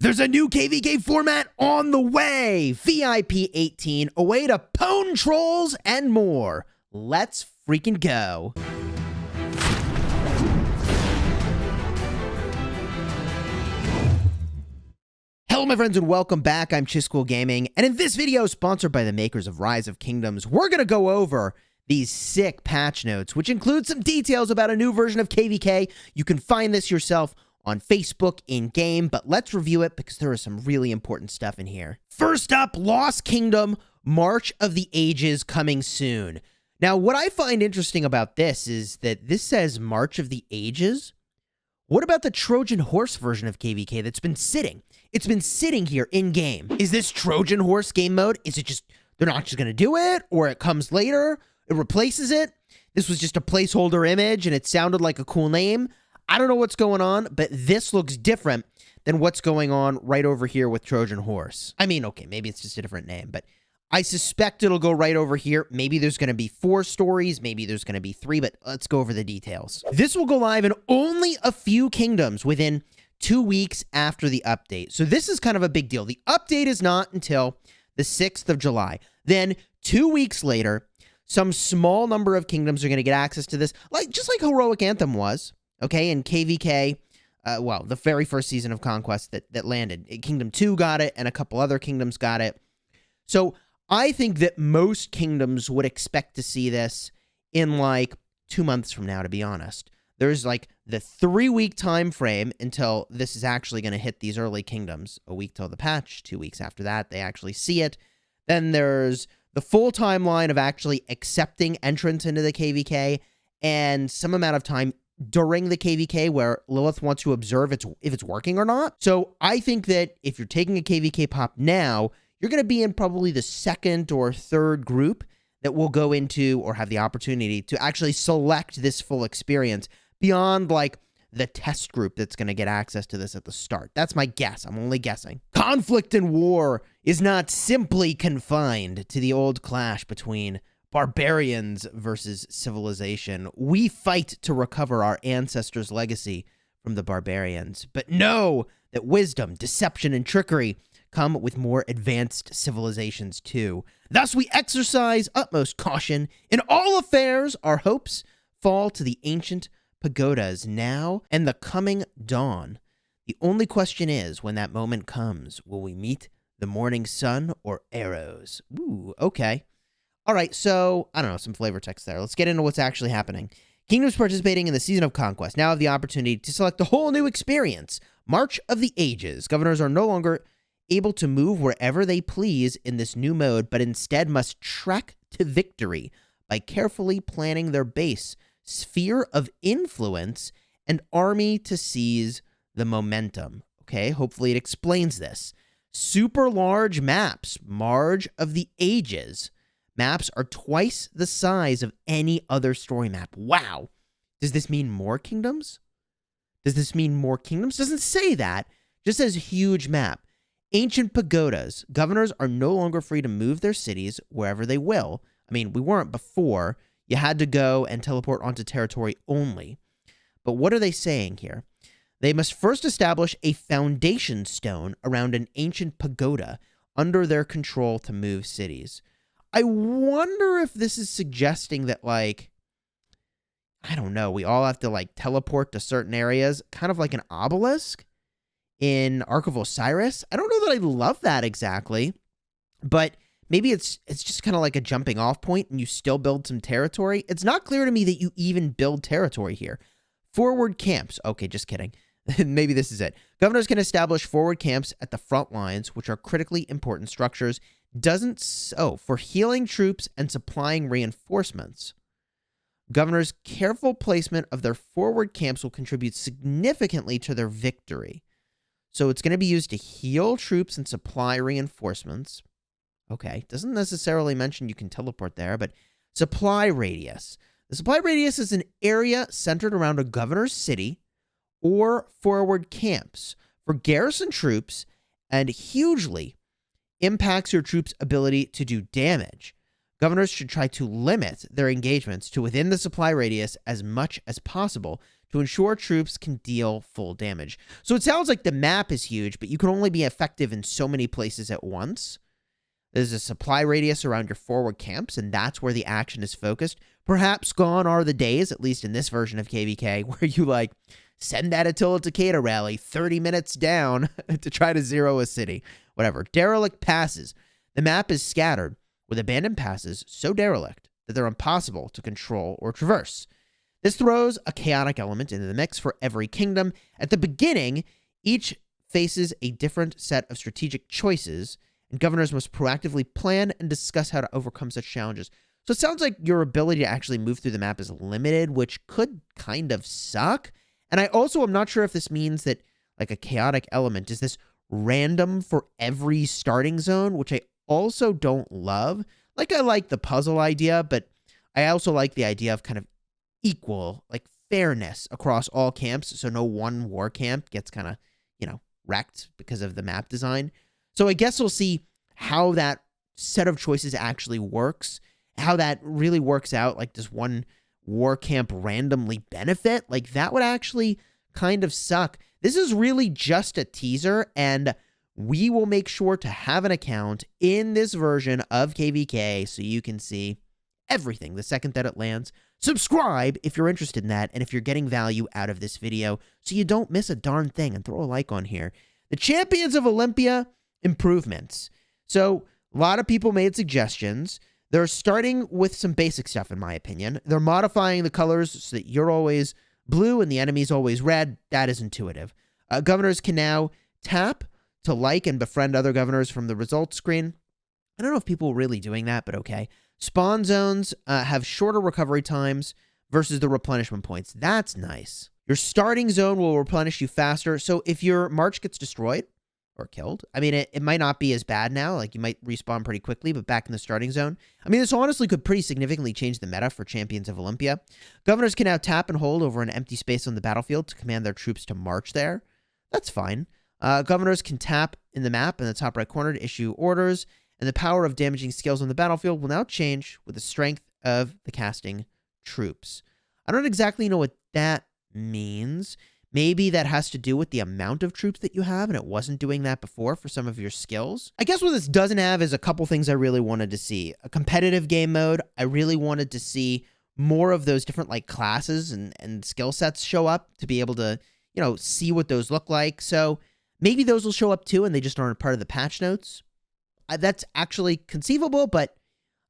There's a new KvK format on the way. VIP 18, a way to pwn trolls and more. Let's freaking go. Hello my friends and welcome back. I'm Chisgule Gaming, and in this video, sponsored by the makers of Rise of Kingdoms, we're going to go over these sick patch notes, which include some details about a new version of KvK. You can find this yourself on Facebook in-game, but let's review it because there is some really important stuff in here. First up, Lost Kingdom, March of the Ages coming soon. Now, what I find interesting about this is that this says March of the Ages. What about the Trojan Horse version of KvK that's been sitting? It's been sitting here in-game. Is this Trojan Horse game mode? Is it just, they're not just going to do it, or it comes later, it replaces it? This was just a placeholder image and it sounded like a cool name. I don't know what's going on, but this looks different than what's going on right over here with Trojan Horse. I mean, okay, maybe it's just a different name, but I suspect it'll go right over here. Maybe there's going to be 4 stories, maybe there's going to be 3, but let's go over the details. This will go live in only a few kingdoms within 2 weeks after the update. So this is kind of a big deal. The update is not until the 6th of July. Then 2 weeks later, some small number of kingdoms are going to get access to this, just like Heroic Anthem was. Okay, and KvK, well, the very first season of Conquest that landed. Kingdom 2 got it, and a couple other kingdoms got it. So I think that most kingdoms would expect to see this in like 2 months from now, to be honest. There's like the 3-week time frame until this is actually going to hit these early kingdoms. A week till the patch, 2 weeks after that, they actually see it. Then there's the full timeline of actually accepting entrance into the KvK, and some amount of time during the KvK where Lilith wants to observe if it's working or not. So I think that if you're taking a KvK pop now, you're going to be in probably the 2nd or 3rd group that will go into or have the opportunity to actually select this full experience beyond like the test group that's going to get access to this at the start. That's my guess. I'm only guessing. Conflict and war is not simply confined to the old clash between barbarians versus civilization. We fight to recover our ancestors' legacy from the barbarians, but know that wisdom, deception, and trickery come with more advanced civilizations too. Thus we exercise utmost caution. In all affairs, our hopes fall to the ancient pagodas now and the coming dawn. The only question is, when that moment comes, will we meet the morning sun or arrows? Ooh, okay. All right, so, I don't know, some flavor text there. Let's get into what's actually happening. Kingdoms participating in the Season of Conquest now have the opportunity to select a whole new experience. March of the Ages. Governors are no longer able to move wherever they please in this new mode, but instead must trek to victory by carefully planning their base, sphere of influence, and army to seize the momentum. Okay, hopefully it explains this. Super large maps. March of the Ages. Maps are twice the size of any other story map. Wow. Does this mean more kingdoms? Does this mean more kingdoms? Doesn't say that. Just says huge map. Ancient pagodas. Governors are no longer free to move their cities wherever they will. I mean, we weren't before. You had to go and teleport onto territory only. But what are they saying here? They must first establish a foundation stone around an ancient pagoda under their control to move cities. I wonder if this is suggesting that, like, I don't know, we all have to, like, teleport to certain areas, kind of like an obelisk in Ark of Osiris. I don't know that I love that exactly, but maybe it's just kind of like a jumping off point and you still build some territory. It's not clear to me that you even build territory here. Forward camps. Okay, just kidding. Maybe this is it. Governors can establish forward camps at the front lines, which are critically important structures. For healing troops and supplying reinforcements. Governors' careful placement of their forward camps will contribute significantly to their victory. So it's going to be used to heal troops and supply reinforcements. Okay, doesn't necessarily mention you can teleport there, but supply radius. The supply radius is an area centered around a governor's city or forward camps for garrison troops and hugely impacts your troops' ability to do damage. Governors should try to limit their engagements to within the supply radius as much as possible to ensure troops can deal full damage. So it sounds like the map is huge, but you can only be effective in so many places at once. There's a supply radius around your forward camps, and that's where the action is focused. Perhaps gone are the days, at least in this version of KvK, where you, like, send that Attila Takeda rally 30 minutes down to try to zero a city. Whatever. Derelict passes. The map is scattered with abandoned passes so derelict that they're impossible to control or traverse. This throws a chaotic element into the mix for every kingdom. At the beginning, each faces a different set of strategic choices, and governors must proactively plan and discuss how to overcome such challenges. So it sounds like your ability to actually move through the map is limited, which could kind of suck. And I also am not sure if this means that, like, a chaotic element is this random for every starting zone, which I also don't love. Like, I like the puzzle idea, but I also like the idea of kind of equal, like, fairness across all camps, so no one war camp gets kind of, wrecked because of the map design. So I guess we'll see how that set of choices actually works, how that really works out. Like, does one war camp randomly benefit? Like, that would actually kind of suck. This is really just a teaser, and we will make sure to have an account in this version of KvK so you can see everything the second that it lands. Subscribe if you're interested in that, and if you're getting value out of this video so you don't miss a darn thing, and throw a like on here. The Champions of Olympia improvements. So a lot of people made suggestions. They're starting with some basic stuff, in my opinion. They're modifying the colors so that you're always blue and the enemy's always red. That is intuitive. Governors can now tap to like and befriend other governors from the results screen. I don't know if people are really doing that, but okay. Spawn zones have shorter recovery times versus the replenishment points. That's nice. Your starting zone will replenish you faster. So if your march gets destroyed or killed, I mean, it might not be as bad now. Like, you might respawn pretty quickly, but back in the starting zone. I mean, this honestly could pretty significantly change the meta for Champions of Olympia. Governors can now tap and hold over an empty space on the battlefield to command their troops to march there. That's fine. Governors can tap in the map in the top right corner to issue orders, and the power of damaging skills on the battlefield will now change with the strength of the casting troops. I don't exactly know what that means. Maybe that has to do with the amount of troops that you have, and it wasn't doing that before for some of your skills. I guess what this doesn't have is a couple things I really wanted to see. A competitive game mode. I really wanted to see more of those different, like, classes and skill sets show up to be able to, see what those look like. So maybe those will show up too, and they just aren't part of the patch notes. That's actually conceivable, but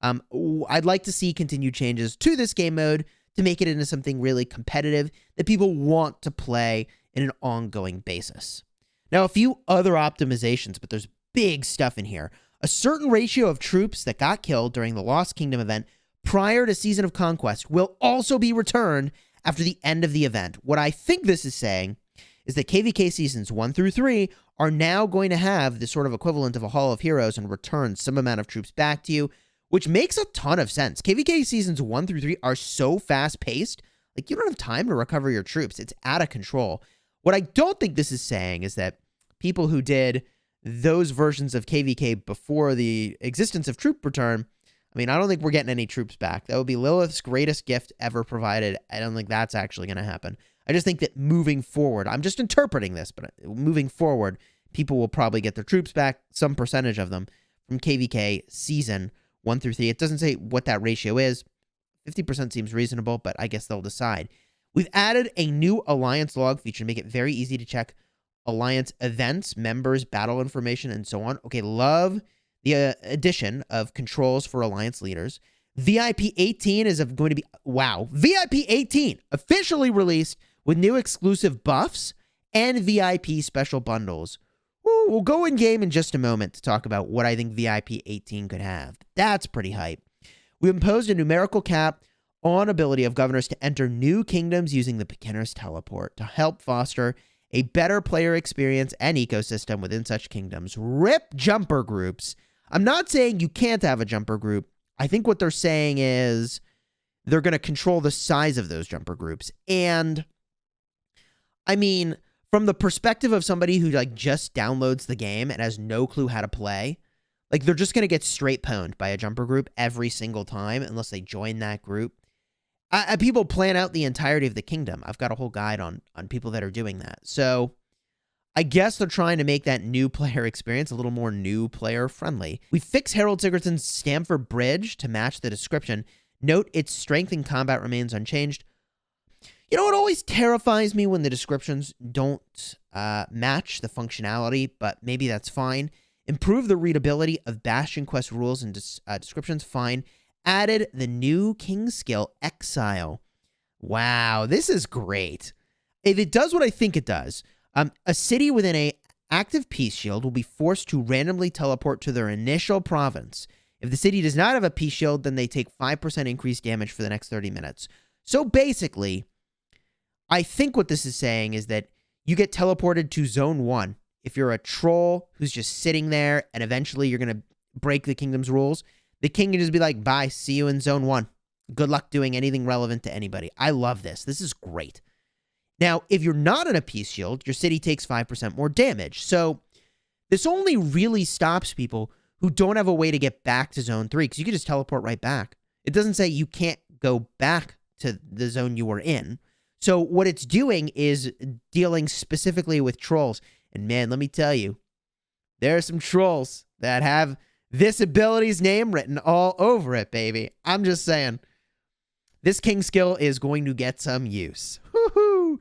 I'd like to see continued changes to this game mode to make it into something really competitive that people want to play in an ongoing basis. Now, a few other optimizations, but there's big stuff in here. A certain ratio of troops that got killed during the Lost Kingdom event prior to Season of Conquest will also be returned after the end of the event. What I think this is saying is that KvK Seasons 1 through 3 are now going to have the sort of equivalent of a Hall of Heroes and return some amount of troops back to you, which makes a ton of sense. KvK Seasons 1 through 3 are so fast-paced, like, you don't have time to recover your troops. It's out of control. What I don't think this is saying is that people who did those versions of KvK before the existence of troop return, I mean, I don't think we're getting any troops back. That would be Lilith's greatest gift ever provided. I don't think that's actually going to happen. I just think that moving forward, I'm just interpreting this, but moving forward, people will probably get their troops back, some percentage of them, from KvK Season 1 through 3. It doesn't say what that ratio is. 50% seems reasonable, but I guess they'll decide. We've added a new Alliance log feature to make it very easy to check Alliance events, members, battle information, and so on. Okay, love the addition of controls for Alliance leaders. VIP 18 is going to be, wow, VIP 18 officially released with new exclusive buffs and VIP special bundles. We'll go in game in just a moment to talk about what I think VIP 18 could have. That's pretty hype. We imposed a numerical cap on ability of governors to enter new kingdoms using the beginner's teleport to help foster a better player experience and ecosystem within such kingdoms. RIP jumper groups. I'm not saying you can't have a jumper group. I think what they're saying is they're going to control the size of those jumper groups. And I mean, from the perspective of somebody who, like, just downloads the game and has no clue how to play, like, they're just going to get straight pwned by a jumper group every single time unless they join that group. People plan out the entirety of the kingdom. I've got a whole guide on people that are doing that. So I guess they're trying to make that new player experience a little more new player friendly. We fix Harold Sigurdsson's Stamford Bridge to match the description. Note its strength in combat remains unchanged. You know, it always terrifies me when the descriptions don't match the functionality, but maybe that's fine. Improve the readability of Bastion Quest rules and descriptions, fine. Added the new king skill, Exile. Wow, this is great. If it does what I think it does, a city within an active peace shield will be forced to randomly teleport to their initial province. If the city does not have a peace shield, then they take 5% increased damage for the next 30 minutes. So basically, I think what this is saying is that you get teleported to Zone 1. If you're a troll who's just sitting there and eventually you're going to break the kingdom's rules, the king can just be like, bye, see you in Zone 1. Good luck doing anything relevant to anybody. I love this. This is great. Now, if you're not in a peace shield, your city takes 5% more damage. So this only really stops people who don't have a way to get back to Zone 3, because you can just teleport right back. It doesn't say you can't go back to the zone you were in. So what it's doing is dealing specifically with trolls. And man, let me tell you, there are some trolls that have this ability's name written all over it, baby. I'm just saying. This king skill is going to get some use. Woohoo!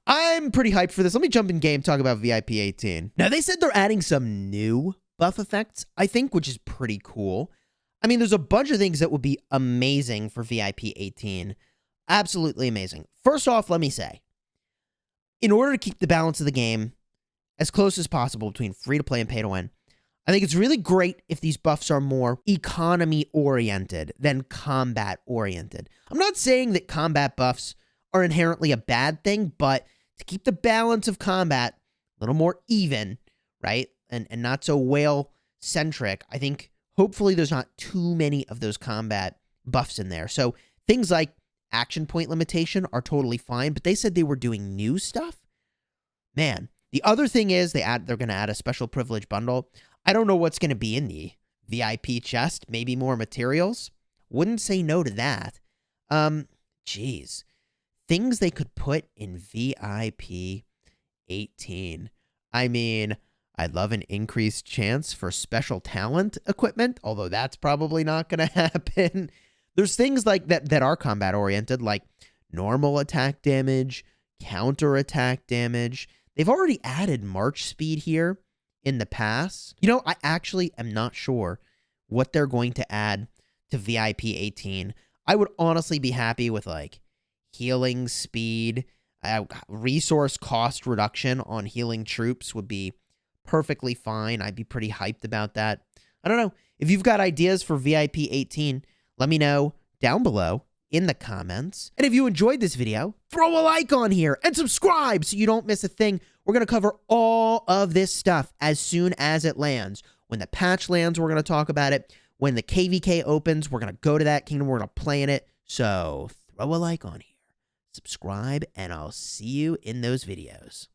I'm pretty hyped for this. Let me jump in game, talk about VIP 18. Now, they said they're adding some new buff effects, I think, which is pretty cool. I mean, there's a bunch of things that would be amazing for VIP 18. Absolutely amazing. First off, let me say, in order to keep the balance of the game as close as possible between free-to-play and pay-to-win, I think it's really great if these buffs are more economy-oriented than combat-oriented. I'm not saying that combat buffs are inherently a bad thing, but to keep the balance of combat a little more even, right, and not so whale-centric, I think hopefully there's not too many of those combat buffs in there. So things like action point limitation are totally fine, but they said they were doing new stuff. Man, the other thing is they're going to add a special privilege bundle. I don't know what's going to be in the VIP chest. Maybe more materials. Wouldn't say no to that. Geez. Things they could put in VIP 18. I mean, I'd love an increased chance for special talent equipment, although that's probably not going to happen. There's things like that are combat oriented, like normal attack damage, counter attack damage. They've already added march speed here in the past. You know, I actually am not sure what they're going to add to VIP 18. I would honestly be happy with like healing speed, resource cost reduction on healing troops would be perfectly fine. I'd be pretty hyped about that. I don't know. If you've got ideas for VIP 18, let me know down below in the comments. And if you enjoyed this video, throw a like on here and subscribe so you don't miss a thing. We're going to cover all of this stuff as soon as it lands. When the patch lands, we're going to talk about it. When the KvK opens, we're going to go to that kingdom. We're going to play in it. So throw a like on here, subscribe, and I'll see you in those videos.